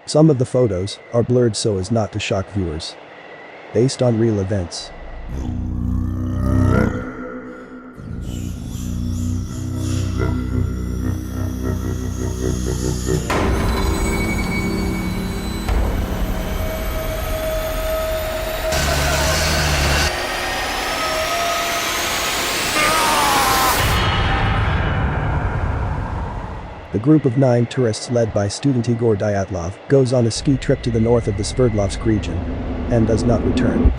Some of the photos are blurred so as not to shock viewers. Based on real events. A group of 9 tourists led by student Igor Dyatlov goes on a ski trip to the north of the Sverdlovsk region and does not return.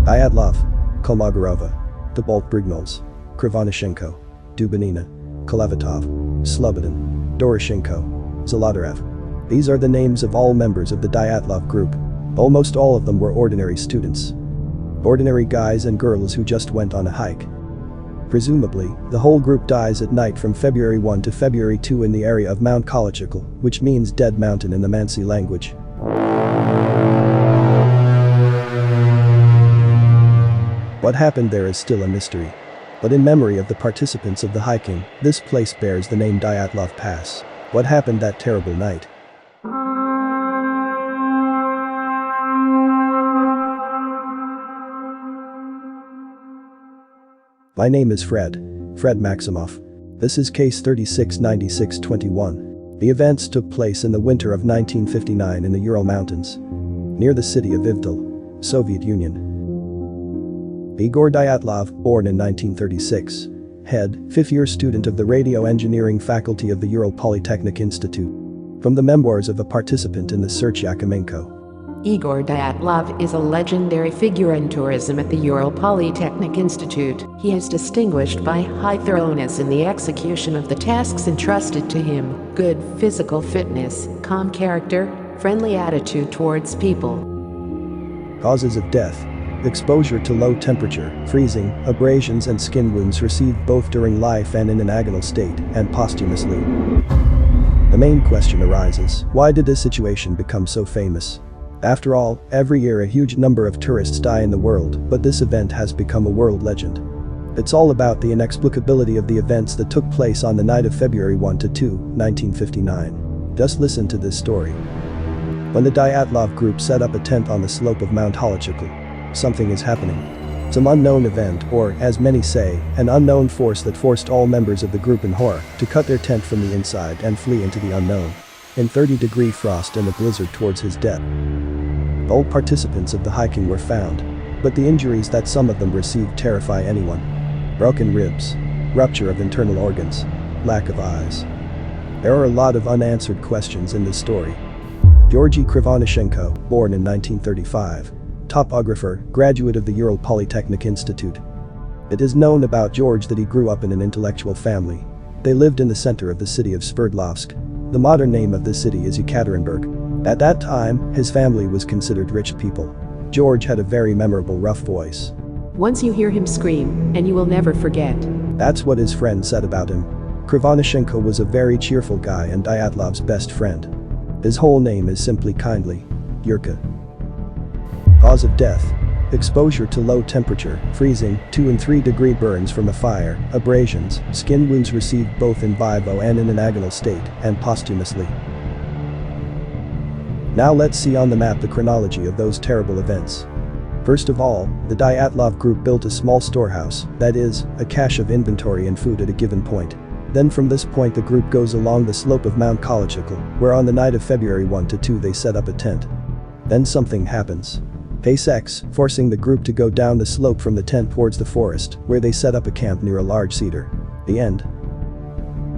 Dyatlov, Kolmogorova, the Brignals, Krivonischenko, Dubinina, Kolevatov, Slobodin, Doroshenko, Zolotarev. These are the names of all members of the Dyatlov group. Almost all of them were ordinary students. Ordinary guys and girls who just went on a hike. Presumably, the whole group dies at night from February 1 to February 2 in the area of Mount Kolochikl, which means Dead Mountain in the Mansi language. What happened there is still a mystery. But in memory of the participants of the hiking, this place bears the name Dyatlov Pass. What happened that terrible night? My name is Fred Maximoff. This is case 369621. The events took place in the winter of 1959 in the Ural Mountains, near the city of Ivdel, Soviet Union. Igor Dyatlov, born in 1936, head, 5th-year student of the radio engineering faculty of the Ural Polytechnic Institute. From the memoirs of a participant in the search Yakamenko. Igor Dyatlov is a legendary figure in tourism at the Ural Polytechnic Institute. He is distinguished by high thoroughness in the execution of the tasks entrusted to him, good physical fitness, calm character, friendly attitude towards people. Causes of death: exposure to low temperature, freezing, abrasions and skin wounds received both during life and in an agonal state, and posthumously. The main question arises, why did this situation become so famous? After all, every year a huge number of tourists die in the world, but this event has become a world legend. It's all about the inexplicability of the events that took place on the night of February 1 to 2, 1959. Just listen to this story. When the Dyatlov group set up a tent on the slope of Mount Kolochikl, something is happening. Some unknown event, or, as many say, an unknown force that forced all members of the group in horror to cut their tent from the inside and flee into the unknown. In 30-degree frost and a blizzard towards his death. All participants of the hiking were found, but the injuries that some of them received terrify anyone. Broken ribs, rupture of internal organs, lack of eyes. There are a lot of unanswered questions in this story. Georgy Krivonischenko, born in 1935, topographer, graduate of the Ural Polytechnic Institute. It is known about George that he grew up in an intellectual family. They lived in the center of the city of Sverdlovsk. The modern name of the city is Yekaterinburg. At that time, his family was considered rich people. George had a very memorable rough voice. Once you hear him scream, and you will never forget. That's what his friend said about him. Krivonischenko was a very cheerful guy and Dyatlov's best friend. His whole name is simply kindly Yurka. Cause of death: exposure to low temperature, freezing, 2 and 3 degree burns from a fire, abrasions, skin wounds received both in vivo and in an agonal state, and posthumously. Now let's see on the map the chronology of those terrible events. First of all, the Dyatlov group built a small storehouse, that is, a cache of inventory and food at a given point. Then from this point the group goes along the slope of Mount Kolochikl, where on the night of February 1 to 2 they set up a tent. Then something happens. Pace X, forcing the group to go down the slope from the tent towards the forest, where they set up a camp near a large cedar. The end.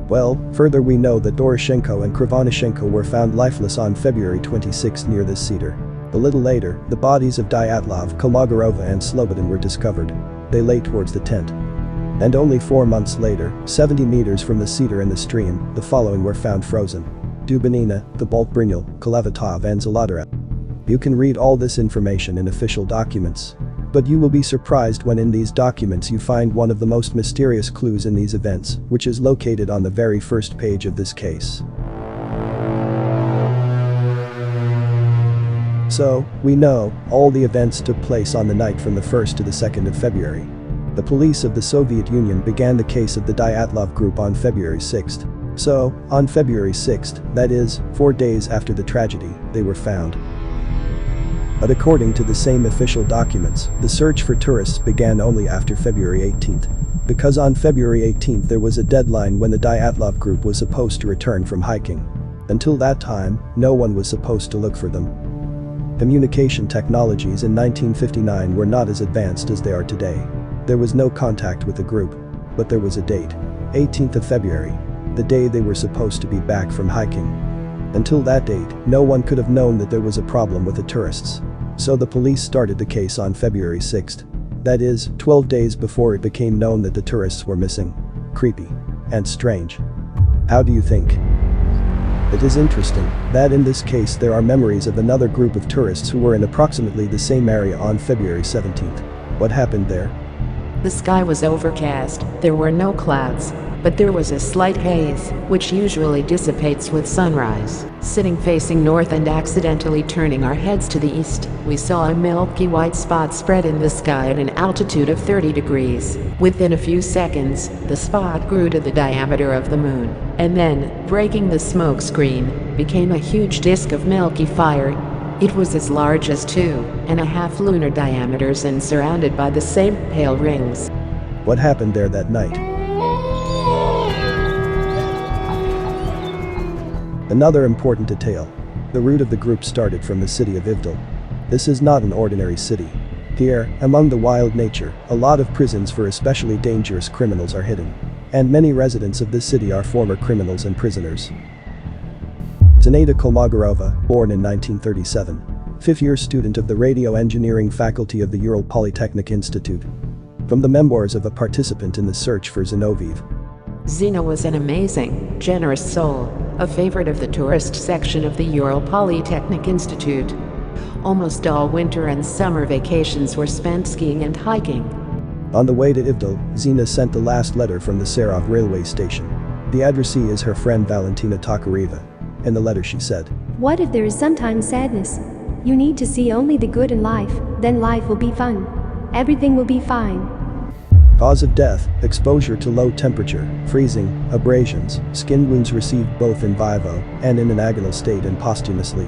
Well, further we know that Doroshenko and Krivonischenko were found lifeless on February 26 near this cedar. A little later, the bodies of Dyatlov, Kolmogorova and Slobodin were discovered. They lay towards the tent. And only 4 months later, 70 meters from the cedar in the stream, the following were found frozen: Dubinina, the Brignal, Kolevatov and Zolotarev. You can read all this information in official documents. But you will be surprised when in these documents you find one of the most mysterious clues in these events, which is located on the very first page of this case. So, we know, all the events took place on the night from the 1st to the 2nd of February. The police of the Soviet Union began the case of the Dyatlov group on February 6. So, on February 6th, that is, 4 days after the tragedy, they were found. But according to the same official documents, the search for tourists began only after February 18th. Because on February 18th there was a deadline when the Dyatlov group was supposed to return from hiking. Until that time, no one was supposed to look for them. Communication technologies in 1959 were not as advanced as they are today. There was no contact with the group. But there was a date. 18th of February. The day they were supposed to be back from hiking. Until that date, no one could have known that there was a problem with the tourists. So the police started the case on February 6th. That is, 12 days before it became known that the tourists were missing. Creepy. And strange. How do you think? It is interesting that in this case there are memories of another group of tourists who were in approximately the same area on February 17th. What happened there? The sky was overcast, there were no clouds, but there was a slight haze, which usually dissipates with sunrise. Sitting facing north and accidentally turning our heads to the east, we saw a milky white spot spread in the sky at an altitude of 30 degrees. Within a few seconds, the spot grew to the diameter of the moon, and then, breaking the smoke screen, became a huge disk of milky fire. It was as large as 2.5 lunar diameters and surrounded by the same pale rings. What happened there that night? Another important detail. The route of the group started from the city of Ivdel. This is not an ordinary city. Here, among the wild nature, a lot of prisons for especially dangerous criminals are hidden. And many residents of this city are former criminals and prisoners. Zinaida Kolmogorova, born in 1937. Fifth-year student of the radio engineering faculty of the Ural Polytechnic Institute. From the memoirs of a participant in the search for Zinoviev. Zina was an amazing, generous soul, a favorite of the tourist section of the Ural Polytechnic Institute. Almost all winter and summer vacations were spent skiing and hiking. On the way to Ivdel, Zina sent the last letter from the Serov railway station. The addressee is her friend Valentina Tokareva. In the letter she said, "What if there is sometimes sadness? You need to see only the good in life, then life will be fun. Everything will be fine." Cause of death, exposure to low temperature, freezing, abrasions, skin wounds received both in vivo and in an agonal state and posthumously.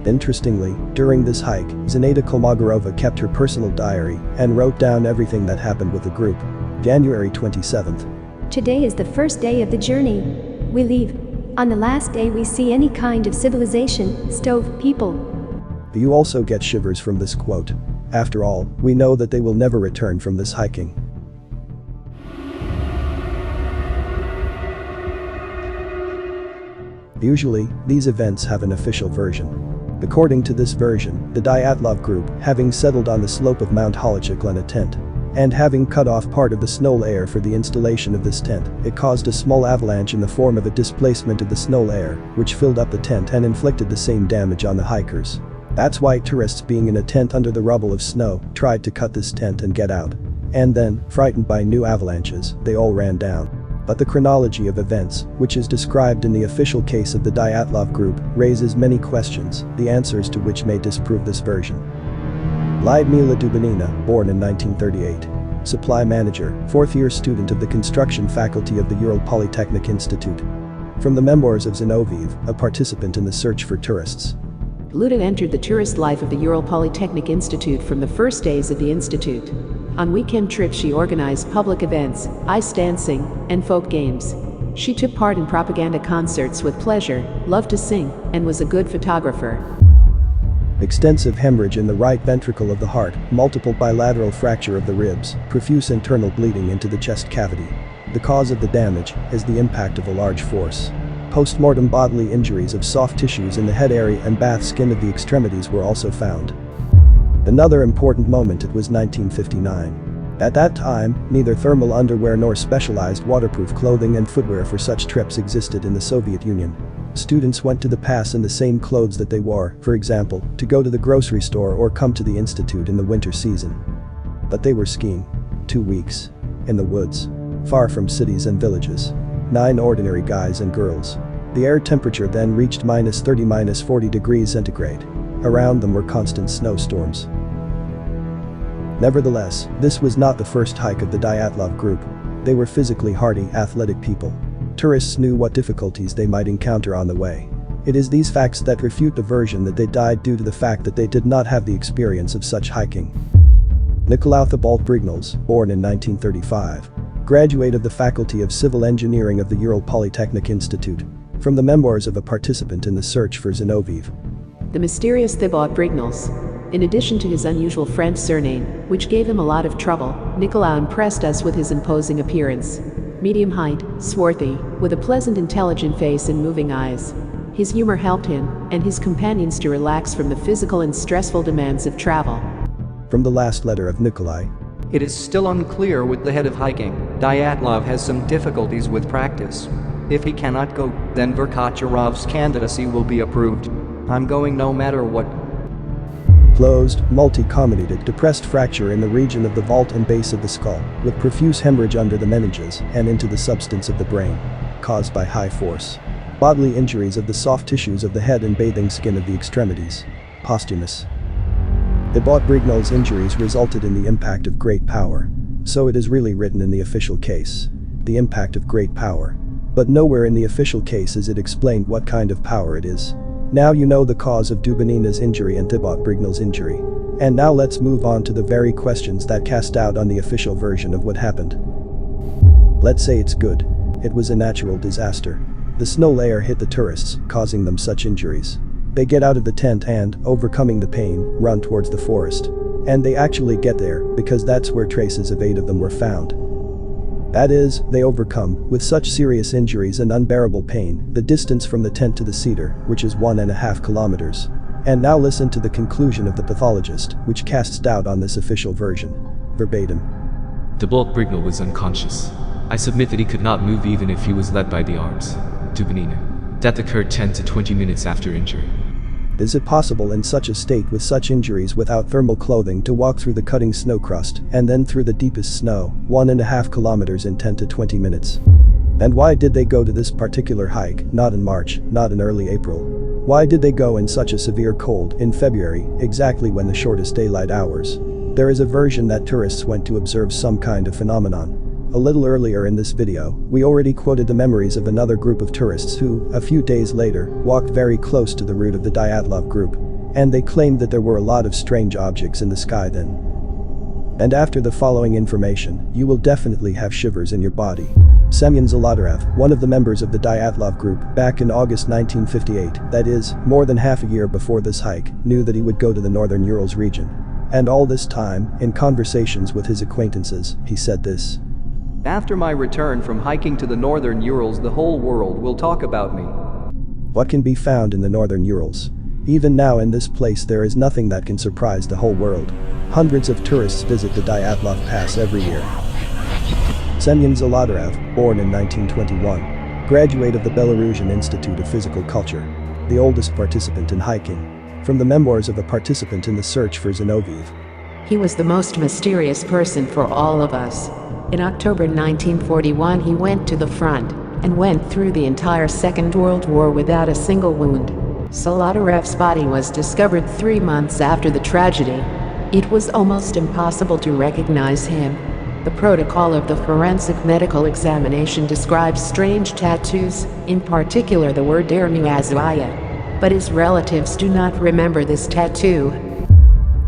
Interestingly, during this hike, Zinaida Kolmogorova kept her personal diary and wrote down everything that happened with the group. January 27th. Today is the first day of the journey. We leave. On the last day we see any kind of civilization, stove, people. You also get shivers from this quote. After all, we know that they will never return from this hiking. Usually, these events have an official version. According to this version, the Dyatlov group, having settled on the slope of Mount Holochykla in a tent, and having cut off part of the snow layer for the installation of this tent, it caused a small avalanche in the form of a displacement of the snow layer, which filled up the tent and inflicted the same damage on the hikers. That's why tourists being in a tent under the rubble of snow tried to cut this tent and get out. And then, frightened by new avalanches, they all ran down. But the chronology of events, which is described in the official case of the Dyatlov group, raises many questions, the answers to which may disprove this version. Lyudmila Dubinina, born in 1938. Supply manager, fourth-year student of the construction faculty of the Ural Polytechnic Institute. From the memoirs of Zinoviev, a participant in the search for tourists. Luda entered the tourist life of the Ural Polytechnic Institute from the first days of the institute. On weekend trips she organized public events, ice dancing, and folk games. She took part in propaganda concerts with pleasure, loved to sing, and was a good photographer. Extensive hemorrhage in the right ventricle of the heart, multiple bilateral fracture of the ribs, profuse internal bleeding into the chest cavity. The cause of the damage is the impact of a large force. Post-mortem bodily injuries of soft tissues in the head area and bath skin of the extremities were also found. Another important moment, it was 1959. At that time, neither thermal underwear nor specialized waterproof clothing and footwear for such trips existed in the Soviet Union. Students went to the pass in the same clothes that they wore, for example, to go to the grocery store or come to the institute in the winter season. But they were skiing. 2 weeks. In the woods. Far from cities and villages. 9 ordinary guys and girls. The air temperature then reached -30 - 40 degrees centigrade. Around them were constant snowstorms. Nevertheless, this was not the first hike of the Dyatlov group. They were physically hardy, athletic people. Tourists knew what difficulties they might encounter on the way. It is these facts that refute the version that they died due to the fact that they did not have the experience of such hiking. Nicolae Thibault Brignoles, born in 1935. Graduate of the Faculty of Civil Engineering of the Ural Polytechnic Institute. From the memoirs of a participant in the search for Zinoviev. The mysterious Thibault Brignoles. In addition to his unusual French surname, which gave him a lot of trouble, Nicolae impressed us with his imposing appearance. Medium height, swarthy, with a pleasant intelligent face and moving eyes. His humor helped him and his companions to relax from the physical and stressful demands of travel. From the last letter of Nicolae. It is still unclear with the head of hiking. Dyatlov has some difficulties with practice. If he cannot go, then Verkhocharov's candidacy will be approved. I'm going no matter what. Closed, multi-comminuted, depressed fracture in the region of the vault and base of the skull, with profuse hemorrhage under the meninges and into the substance of the brain, caused by high force. Bodily injuries of the soft tissues of the head and bathing skin of the extremities. Posthumous. Thibault Brignoles' injuries resulted in the impact of great power. So it is really written in the official case. The impact of great power. But nowhere in the official case is it explained what kind of power it is. Now you know the cause of Dubinina's injury and Thibault Brignoles' injury. And now let's move on to the very questions that cast doubt on the official version of what happened. Let's say it's good. It was a natural disaster. The snow layer hit the tourists, causing them such injuries. They get out of the tent and, overcoming the pain, run towards the forest. And they actually get there, because that's where traces of 8 of them were found. That is, they overcome, with such serious injuries and unbearable pain, the distance from the tent to the cedar, which is 1.5 kilometers. And now listen to the conclusion of the pathologist, which casts doubt on this official version. Verbatim. Thibault Brignole was unconscious. I submit that he could not move even if he was led by the arms. Dubinina. Death occurred 10 to 20 minutes after injury. Is it possible in such a state with such injuries without thermal clothing to walk through the cutting snow crust and then through the deepest snow, 1.5 kilometers in 10 to 20 minutes? And why did they go to this particular hike, not in March, not in early April? Why did they go in such a severe cold, in February, exactly when the shortest daylight hours? There is a version that tourists went to observe some kind of phenomenon. A little earlier in this video, we already quoted the memories of another group of tourists who, a few days later, walked very close to the route of the Dyatlov group. And they claimed that there were a lot of strange objects in the sky then. And after the following information, you will definitely have shivers in your body. Semyon Zolotarev, one of the members of the Dyatlov group, back in August 1958, that is, more than half a year before this hike, knew that he would go to the northern Urals region. And all this time, in conversations with his acquaintances, he said this. After my return from hiking to the northern Urals, the whole world will talk about me. What can be found in the northern Urals? Even now in this place there is nothing that can surprise the whole world. Hundreds of tourists visit the Dyatlov Pass every year. Semyon Zolotarev, born in 1921. Graduate of the Belarusian Institute of Physical Culture. The oldest participant in hiking. From the memoirs of a participant in the search for Zinoviev. He was the most mysterious person for all of us. In October 1941 he went to the front and went through the entire Second World War without a single wound. Zolotarev's body was discovered 3 months after the tragedy. It was almost impossible to recognize him. The protocol of the forensic medical examination describes strange tattoos, in particular the word Dermuazaya. But his relatives do not remember this tattoo.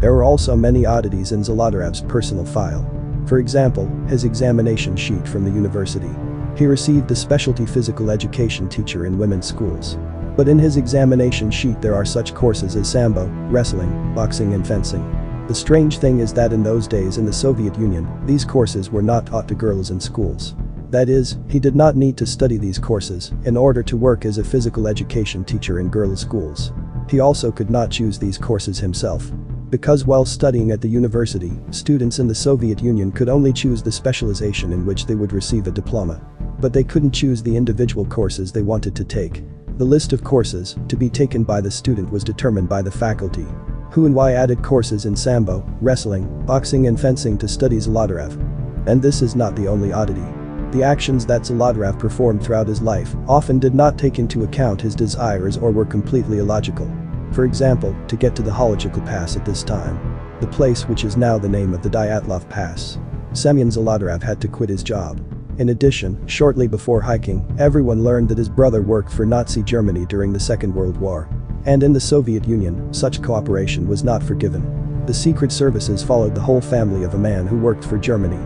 There were also many oddities in Zolotarev's personal file. For example, his examination sheet from the university. He received a specialty physical education teacher in women's schools. But in his examination sheet there are such courses as sambo, wrestling, boxing and fencing. The strange thing is that in those days in the Soviet Union, these courses were not taught to girls in schools. That is, he did not need to study these courses in order to work as a physical education teacher in girls' schools. He also could not choose these courses himself. Because while studying at the university, students in the Soviet Union could only choose the specialization in which they would receive a diploma. But they couldn't choose the individual courses they wanted to take. The list of courses to be taken by the student was determined by the faculty. Who and why added courses in sambo, wrestling, boxing and fencing to study Zolotarev. And this is not the only oddity. The actions that Zolotarev performed throughout his life often did not take into account his desires or were completely illogical. For example, to get to the Holochikal Pass at this time, the place which is now the name of the Dyatlov Pass, Semyon Zolotarev had to quit his job. In addition, shortly before hiking, everyone learned that his brother worked for Nazi Germany during the Second World War. And in the Soviet Union, such cooperation was not forgiven. The secret services followed the whole family of a man who worked for Germany.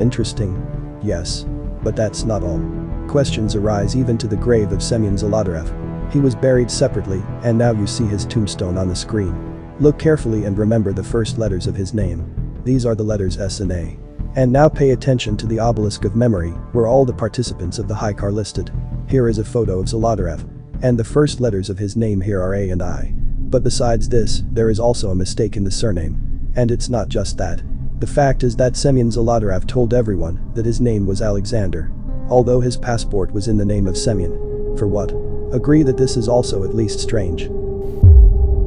Interesting. Yes. But that's not all. Questions arise even to the grave of Semyon Zolotarev. He was buried separately, and now you see his tombstone on the screen. Look carefully and remember the first letters of his name. These are the letters S and A. And now pay attention to the obelisk of memory, where all the participants of the hike are listed. Here is a photo of Zolotarev. And the first letters of his name here are A and I. But besides this, there is also a mistake in the surname. And it's not just that. The fact is that Semyon Zolotarev told everyone that his name was Alexander. Although his passport was in the name of Semyon. For what? Agree that this is also at least strange.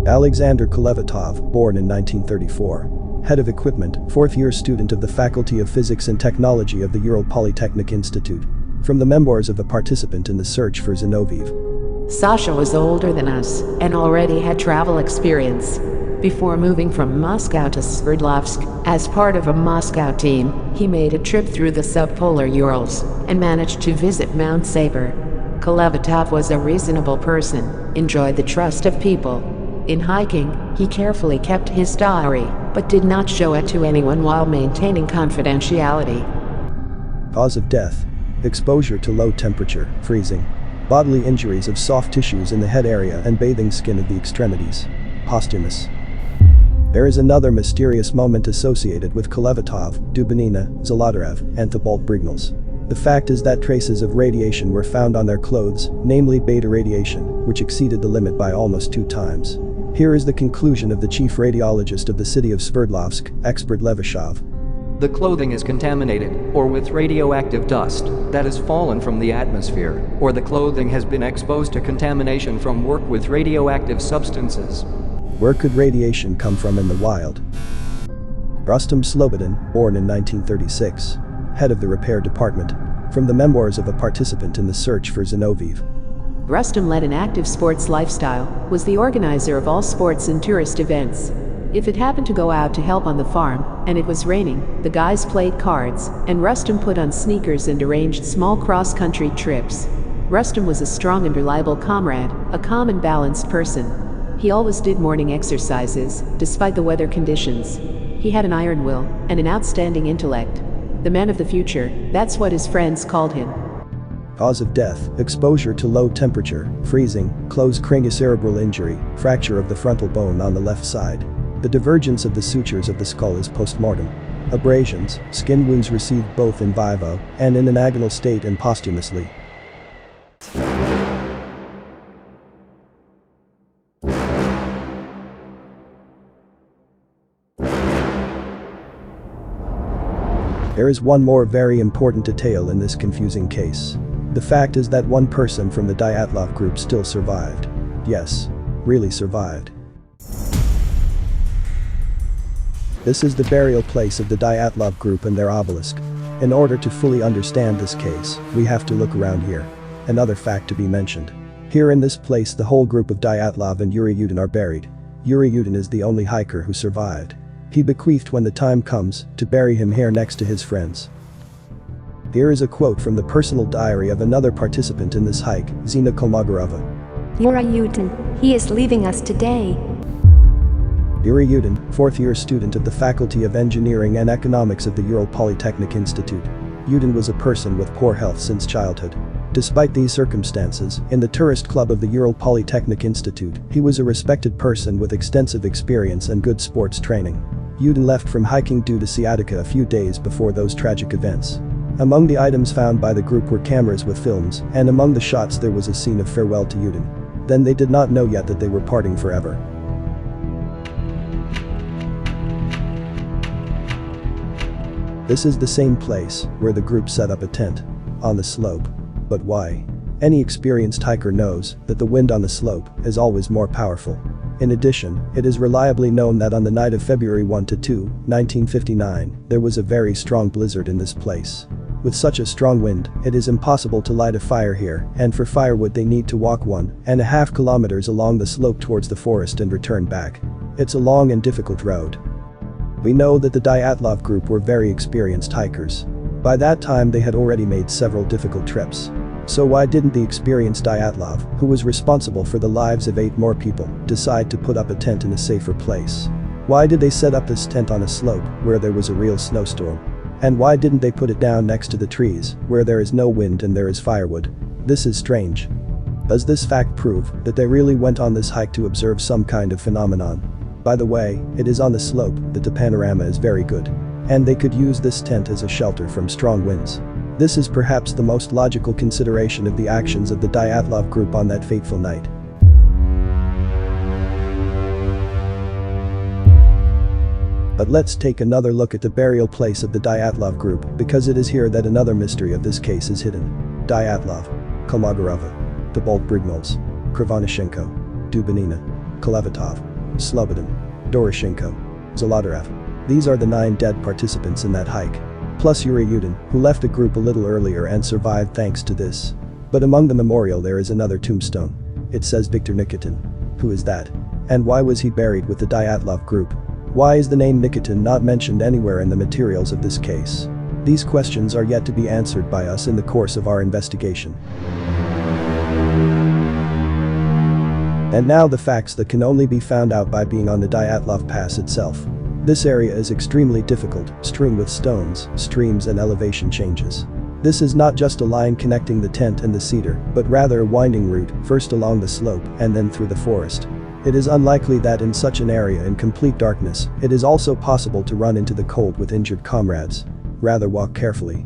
Alexander Kolevatov, born in 1934. Head of Equipment, fourth-year student of the Faculty of Physics and Technology of the Ural Polytechnic Institute. From the memoirs of a participant in the search for Zinoviev. Sasha was older than us and already had travel experience. Before moving from Moscow to Sverdlovsk, as part of a Moscow team, he made a trip through the subpolar Urals and managed to visit Mount Saber. Kolevatov was a reasonable person, enjoyed the trust of people. In hiking, he carefully kept his diary, but did not show it to anyone while maintaining confidentiality. Cause of death: exposure to low temperature, freezing. Bodily injuries of soft tissues in the head area and bathing skin of the extremities. Posthumous. There is another mysterious moment associated with Kolevatov, Dubinina, Zolotarev, and Thibault Brignals. The fact is that traces of radiation were found on their clothes, namely beta radiation, which exceeded the limit by almost 2 times. Here is the conclusion of the chief radiologist of the city of Sverdlovsk, expert Levashov. The clothing is contaminated, or with radioactive dust that has fallen from the atmosphere, or the clothing has been exposed to contamination from work with radioactive substances. Where could radiation come from in the wild? Rustam Slobodin, born in 1936. Head of the repair department. From the memoirs of a participant in the search for Zinoviev. Rustam led an active sports lifestyle, was the organizer of all sports and tourist events. If it happened to go out to help on the farm, and it was raining, the guys played cards, and Rustam put on sneakers and arranged small cross-country trips. Rustam was a strong and reliable comrade, a calm and balanced person. He always did morning exercises, despite the weather conditions. He had an iron will, and an outstanding intellect. The man of the future, that's what his friends called him. Cause of death: exposure to low temperature, freezing, closed craniocerebral injury, fracture of the frontal bone on the left side. The divergence of the sutures of the skull is postmortem. Abrasions, skin wounds received both in vivo and in an agonal state and posthumously. There is one more very important detail in this confusing case. The fact is that one person from the Dyatlov group still survived. Yes, really survived. This is the burial place of the Dyatlov group and their obelisk. In order to fully understand this case, we have to look around here. Another fact to be mentioned. Here in this place the whole group of Dyatlov and Yuri Yudin are buried. Yuri Yudin is the only hiker who survived. He bequeathed when the time comes to bury him here next to his friends. Here is a quote from the personal diary of another participant in this hike, Zina Kolmogorova. Yuri Yudin, he is leaving us today. Yuri Yudin, fourth-year student of the Faculty of Engineering and Economics of the Ural Polytechnic Institute. Yudin was a person with poor health since childhood. Despite these circumstances, in the tourist club of the Ural Polytechnic Institute, he was a respected person with extensive experience and good sports training. Yudin left from hiking due to sciatica a few days before those tragic events. Among the items found by the group were cameras with films, and among the shots there was a scene of farewell to Yudin. Then they did not know yet that they were parting forever. This is the same place where the group set up a tent. On the slope. But why? Any experienced hiker knows that the wind on the slope is always more powerful. In addition, it is reliably known that on the night of February 1–2, 1959, there was a very strong blizzard in this place. With such a strong wind, it is impossible to light a fire here, and for firewood they need to walk 1.5 kilometers along the slope towards the forest and return back. It's a long and difficult road. We know that the Dyatlov group were very experienced hikers. By that time they had already made several difficult trips. So why didn't the experienced Dyatlov, who was responsible for the lives of 8 more people, decide to put up a tent in a safer place? Why did they set up this tent on a slope where there was a real snowstorm? And why didn't they put it down next to the trees, where there is no wind and there is firewood? This is strange. Does this fact prove that they really went on this hike to observe some kind of phenomenon? By the way, it is on the slope that the panorama is very good. And they could use this tent as a shelter from strong winds. This is perhaps the most logical consideration of the actions of the Dyatlov group on that fateful night. But let's take another look at the burial place of the Dyatlov group, because it is here that another mystery of this case is hidden. Dyatlov, Kolmogorova, Thibault Brignoles, Krivonischenko, Dubinina, Kolevatov, Slobodin, Doroshenko, Zolotarev. These are the 9 dead participants in that hike. Plus Yuri Yudin, who left the group a little earlier and survived thanks to this. But among the memorial there is another tombstone. It says Viktor Nikitin. Who is that? And why was he buried with the Dyatlov group? Why is the name Nikitin not mentioned anywhere in the materials of this case? These questions are yet to be answered by us in the course of our investigation. And now the facts that can only be found out by being on the Dyatlov Pass itself. This area is extremely difficult, strewn with stones, streams and elevation changes. This is not just a line connecting the tent and the cedar, but rather a winding route, first along the slope and then through the forest. It is unlikely that in such an area in complete darkness, it is also possible to run into the cold with injured comrades. Rather walk carefully.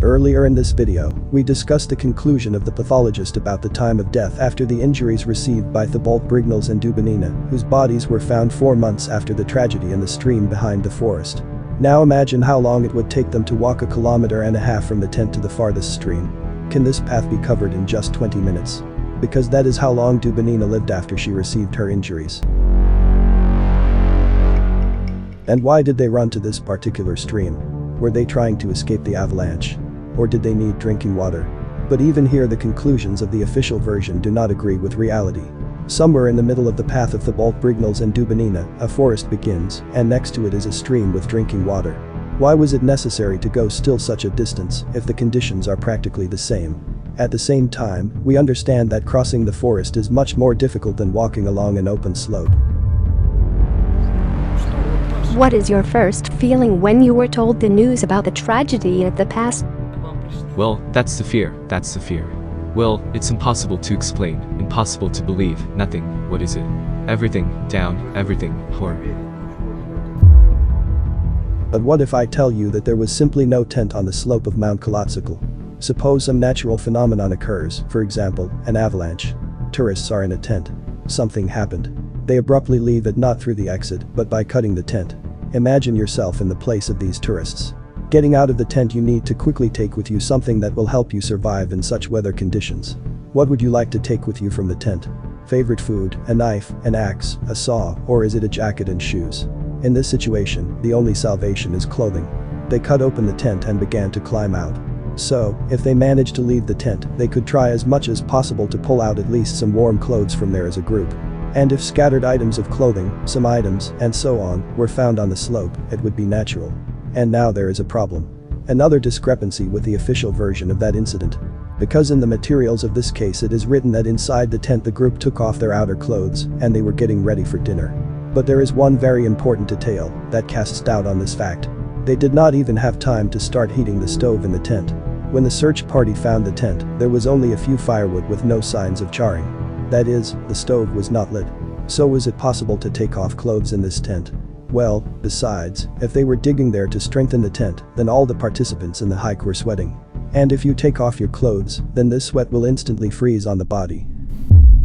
Earlier in this video, we discussed the conclusion of the pathologist about the time of death after the injuries received by Thibault Brignoles and Dubinina, whose bodies were found 4 months after the tragedy in the stream behind the forest. Now imagine how long it would take them to walk 1.5 kilometers from the tent to the farthest stream. Can this path be covered in just 20 minutes? Because that is how long Dubinina lived after she received her injuries. And why did they run to this particular stream? Were they trying to escape the avalanche? Or did they need drinking water? But even here the conclusions of the official version do not agree with reality. Somewhere in the middle of the path of Thibault Brignoles and Dubinina, a forest begins, and next to it is a stream with drinking water. Why was it necessary to go still such a distance if the conditions are practically the same? At the same time, we understand that crossing the forest is much more difficult than walking along an open slope. What is your first feeling when you were told the news about the tragedy at the pass? Well, that's the fear. Well, it's impossible to explain, impossible to believe, nothing, what is it? Everything, down, everything, horror. But what if I tell you that there was simply no tent on the slope of Mount Kolotsykl? Suppose some natural phenomenon occurs, for example, an avalanche. Tourists are in a tent. Something happened. They abruptly leave it not through the exit, but by cutting the tent. Imagine yourself in the place of these tourists. Getting out of the tent, you need to quickly take with you something that will help you survive in such weather conditions. What would you like to take with you from the tent? Favorite food, a knife, an axe, a saw, or is it a jacket and shoes? In this situation, the only salvation is clothing. They cut open the tent and began to climb out. So, if they managed to leave the tent, they could try as much as possible to pull out at least some warm clothes from there as a group. And if scattered items of clothing, some items, and so on, were found on the slope, it would be natural. And now there is a problem. Another discrepancy with the official version of that incident. Because in the materials of this case it is written that inside the tent the group took off their outer clothes and they were getting ready for dinner. But there is one very important detail that casts doubt on this fact. They did not even have time to start heating the stove in the tent. When the search party found the tent, there was only a few firewood with no signs of charring. That is, the stove was not lit. So was it possible to take off clothes in this tent? Well, besides, if they were digging there to strengthen the tent, then all the participants in the hike were sweating. And if you take off your clothes, then this sweat will instantly freeze on the body.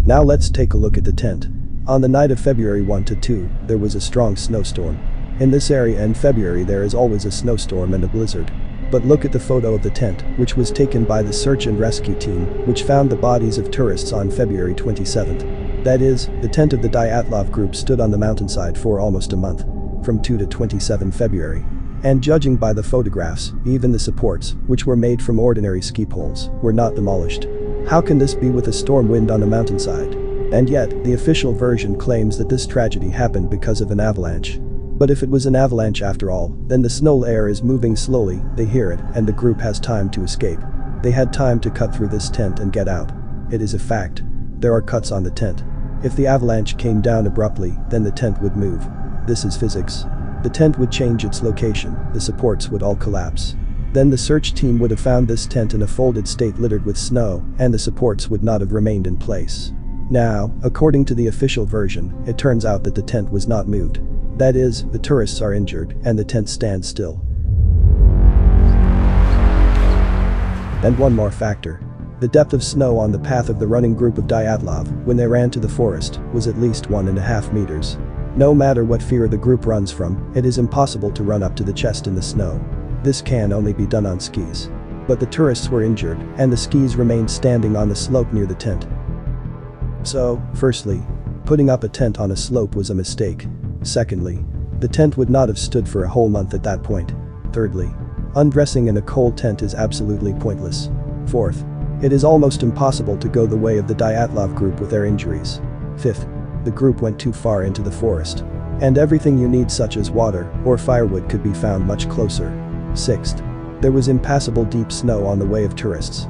Now let's take a look at the tent. On the night of February 1 to 2, there was a strong snowstorm. In this area in February there is always a snowstorm and a blizzard. But look at the photo of the tent, which was taken by the search and rescue team, which found the bodies of tourists on February 27th. That is, the tent of the Dyatlov group stood on the mountainside for almost a month. From 2 to 27 February. And judging by the photographs, even the supports, which were made from ordinary ski poles, were not demolished. How can this be with a storm wind on a mountainside? And yet, the official version claims that this tragedy happened because of an avalanche. But if it was an avalanche after all, then the snow layer is moving slowly, they hear it, and the group has time to escape. They had time to cut through this tent and get out. It is a fact. There are cuts on the tent. If the avalanche came down abruptly, then the tent would move. This is physics. The tent would change its location, the supports would all collapse. Then the search team would have found this tent in a folded state littered with snow, and the supports would not have remained in place. Now, according to the official version, it turns out that the tent was not moved. That is, the tourists are injured, and the tent stands still. And one more factor. The depth of snow on the path of the running group of Dyatlov, when they ran to the forest, was at least 1.5 meters. No matter what fear the group runs from, it is impossible to run up to the chest in the snow. This can only be done on skis. But the tourists were injured, and the skis remained standing on the slope near the tent. So, firstly, putting up a tent on a slope was a mistake. Secondly, the tent would not have stood for a whole month at that point. Thirdly, undressing in a cold tent is absolutely pointless. Fourth, it is almost impossible to go the way of the Dyatlov group with their injuries. Fifth, the group went too far into the forest. And everything you need such as water or firewood could be found much closer. Sixth, there was impassable deep snow on the way of tourists.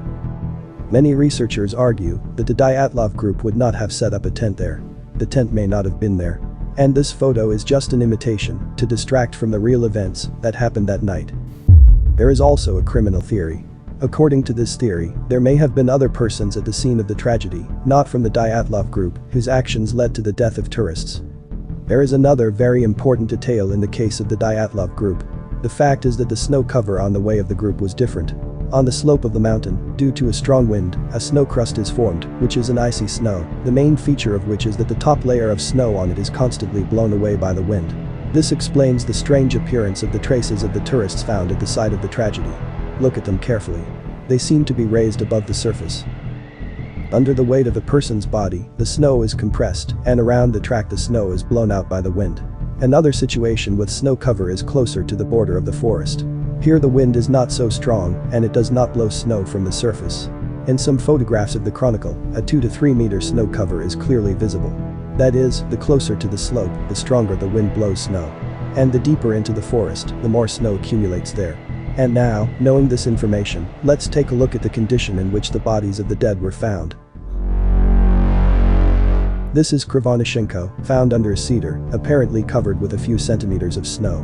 Many researchers argue that the Dyatlov group would not have set up a tent there. The tent may not have been there. And this photo is just an imitation to distract from the real events that happened that night. There is also a criminal theory. According to this theory, there may have been other persons at the scene of the tragedy, not from the Dyatlov group, whose actions led to the death of tourists. There is another very important detail in the case of the Dyatlov group. The fact is that the snow cover on the way of the group was different. On the slope of the mountain, due to a strong wind, a snow crust is formed, which is an icy snow, the main feature of which is that the top layer of snow on it is constantly blown away by the wind. This explains the strange appearance of the traces of the tourists found at the site of the tragedy. Look at them carefully. They seem to be raised above the surface. Under the weight of a person's body, the snow is compressed, and around the track the snow is blown out by the wind. Another situation with snow cover is closer to the border of the forest. Here the wind is not so strong, and it does not blow snow from the surface. In some photographs of the Chronicle, a 2 to 3 meter snow cover is clearly visible. That is, the closer to the slope, the stronger the wind blows snow. And the deeper into the forest, the more snow accumulates there. And now, knowing this information, let's take a look at the condition in which the bodies of the dead were found. This is Krivonischenko, found under a cedar, apparently covered with a few centimeters of snow.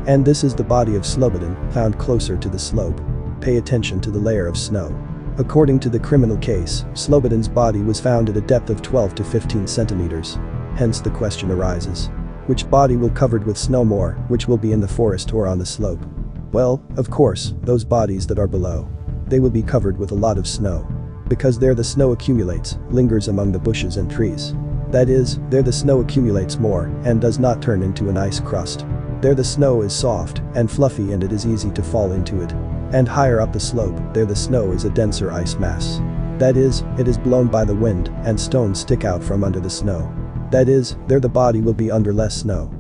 And this is the body of Slobodin, found closer to the slope. Pay attention to the layer of snow. According to the criminal case, Slobodin's body was found at a depth of 12 to 15 centimeters. Hence the question arises. Which body will covered with snow more, which will be in the forest or on the slope? Well, of course, those bodies that are below. They will be covered with a lot of snow. Because there the snow accumulates, lingers among the bushes and trees. That is, there the snow accumulates more and does not turn into an ice crust. There the snow is soft and fluffy and it is easy to fall into it. And higher up the slope, there the snow is a denser ice mass. That is, it is blown by the wind and stones stick out from under the snow. That is, there the body will be under less snow.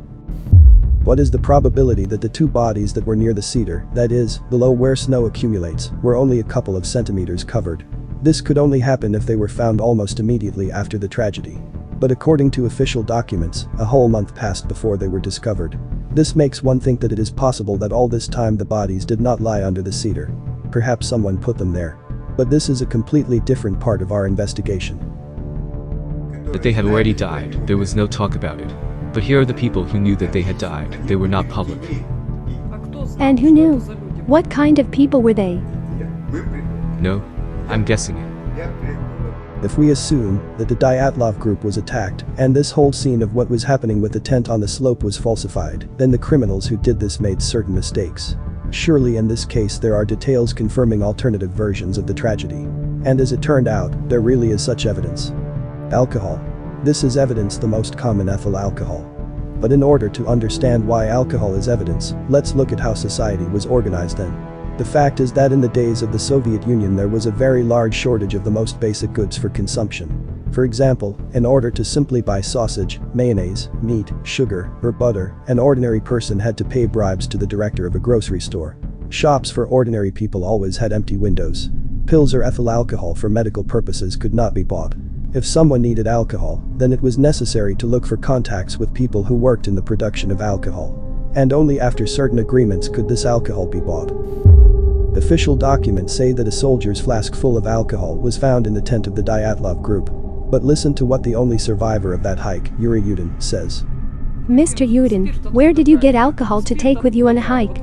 What is the probability that the two bodies that were near the cedar, that is, below where snow accumulates, were only a couple of centimeters covered? This could only happen if they were found almost immediately after the tragedy. But according to official documents, a whole month passed before they were discovered. This makes one think that it is possible that all this time the bodies did not lie under the cedar. Perhaps someone put them there. But this is a completely different part of our investigation. That they had already died, there was no talk about it. But here are the people who knew that they had died, they were not public. And who knew? What kind of people were they? No? I'm guessing it. If we assume that the Dyatlov group was attacked, and this whole scene of what was happening with the tent on the slope was falsified, then the criminals who did this made certain mistakes. Surely in this case there are details confirming alternative versions of the tragedy. And as it turned out, there really is such evidence. Alcohol. This is evidence, the most common ethyl alcohol. But in order to understand why alcohol is evidence, let's look at how society was organized then. The fact is that in the days of the Soviet Union there was a very large shortage of the most basic goods for consumption. For example, in order to simply buy sausage, mayonnaise, meat, sugar, or butter, an ordinary person had to pay bribes to the director of a grocery store. Shops for ordinary people always had empty windows. Pills or ethyl alcohol for medical purposes could not be bought. If someone needed alcohol, then it was necessary to look for contacts with people who worked in the production of alcohol. and only after certain agreements could this alcohol be bought. Official documents say that a soldier's flask full of alcohol was found in the tent of the Dyatlov group. But listen to what the only survivor of that hike, Yuri Yudin, says. Mr. Yudin, where did you get alcohol to take with you on a hike?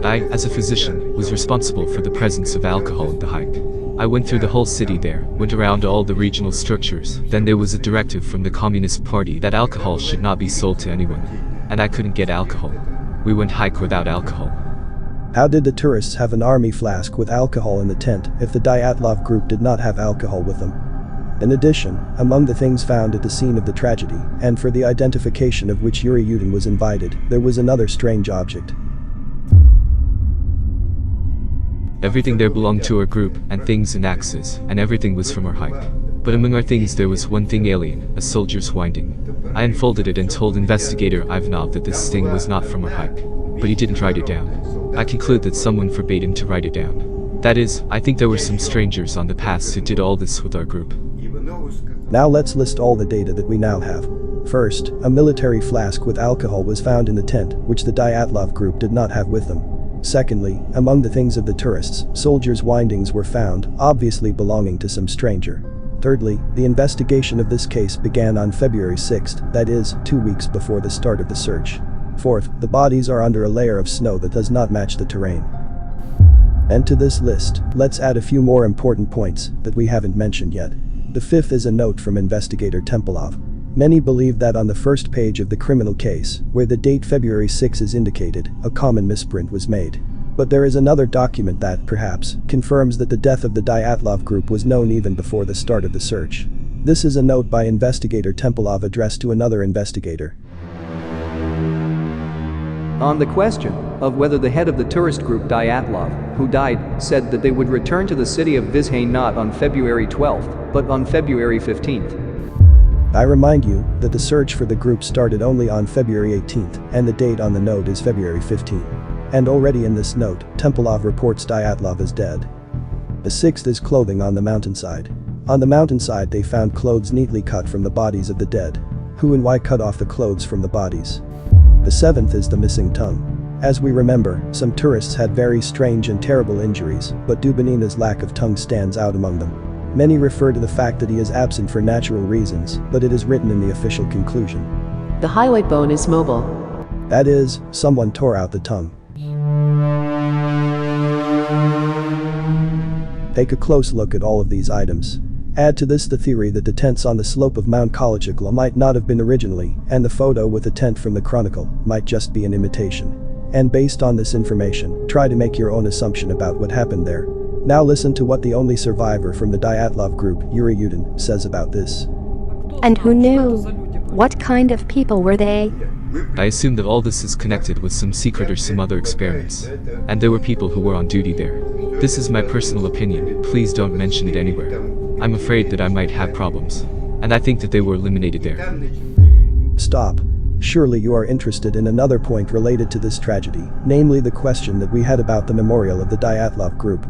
I, as a physician, was responsible for the presence of alcohol in the hike. I went through the whole city there, went around all the regional structures, then there was a directive from the Communist Party that alcohol should not be sold to anyone. And I couldn't get alcohol. We went hike without alcohol. How did the tourists have an army flask with alcohol in the tent if the Dyatlov group did not have alcohol with them? In addition, among the things found at the scene of the tragedy, and for the identification of which Yuri Yudin was invited, there was another strange object. Everything there belonged to our group, and things and axes, and everything was from our hike. But among our things there was one thing alien, a soldier's winding. I unfolded it and told investigator Ivanov that this thing was not from our hike. But he didn't write it down. I conclude that someone forbade him to write it down. That is, I think there were some strangers on the pass who did all this with our group. Now let's list all the data that we now have. First, a military flask with alcohol was found in the tent, which the Dyatlov group did not have with them. Secondly, among the things of the tourists, soldiers' windings were found, obviously belonging to some stranger. Thirdly, the investigation of this case began on February 6th, that is, 2 weeks before the start of the search. Fourth, the bodies are under a layer of snow that does not match the terrain. And to this list, let's add a few more important points that we haven't mentioned yet. The fifth is a note from investigator Tempelov. Many believe that on the first page of the criminal case, where the date February 6 is indicated, a common misprint was made. But there is another document that, perhaps, confirms that the death of the Dyatlov group was known even before the start of the search. This is a note by investigator Tempelov addressed to another investigator. On the question of whether the head of the tourist group Dyatlov, who died, said that they would return to the city of Vizhane not on February 12th, but on February 15th. I remind you that the search for the group started only on February 18th, and the date on the note is February 15th. And already in this note, Tempelov reports Dyatlov as dead. The sixth is clothing on the mountainside. On the mountainside they found clothes neatly cut from the bodies of the dead. Who and why cut off the clothes from the bodies? The seventh is the missing tongue. As we remember, some tourists had very strange and terrible injuries, but Dubinina's lack of tongue stands out among them. Many refer to the fact that he is absent for natural reasons, but it is written in the official conclusion. The highway bone is mobile. That is, someone tore out the tongue. Take a close look at all of these items. Add to this the theory that the tents on the slope of Mount Kolochigla might not have been originally, and the photo with the tent from the Chronicle might just be an imitation. And based on this information, try to make your own assumption about what happened there. Now listen to what the only survivor from the Dyatlov group, Yuri Yudin, says about this. And who knew? What kind of people were they? I assume that all this is connected with some secret or some other experiments. And there were people who were on duty there. This is my personal opinion, please don't mention it anywhere. I'm afraid that I might have problems. And I think that they were eliminated there. Stop. Surely you are interested in another point related to this tragedy, namely the question that we had about the memorial of the Dyatlov group.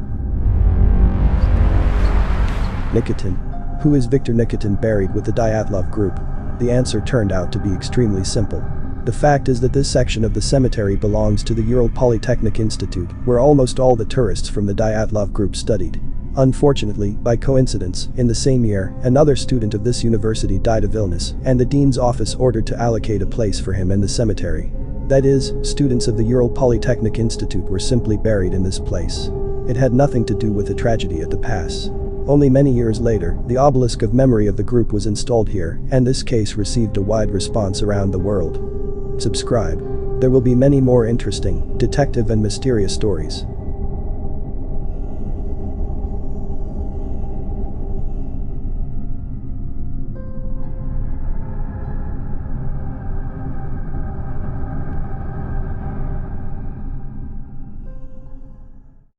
Nikitin. Who is Viktor Nikitin buried with the Dyatlov group? The answer turned out to be extremely simple. The fact is that this section of the cemetery belongs to the Ural Polytechnic Institute, where almost all the tourists from the Dyatlov group studied. Unfortunately, by coincidence, in the same year, another student of this university died of illness, and the dean's office ordered to allocate a place for him in the cemetery. That is, students of the Ural Polytechnic Institute were simply buried in this place. It had nothing to do with the tragedy at the pass. Only many years later, the obelisk of memory of the group was installed here, and this case received a wide response around the world. Subscribe. There will be many more interesting, detective and mysterious stories.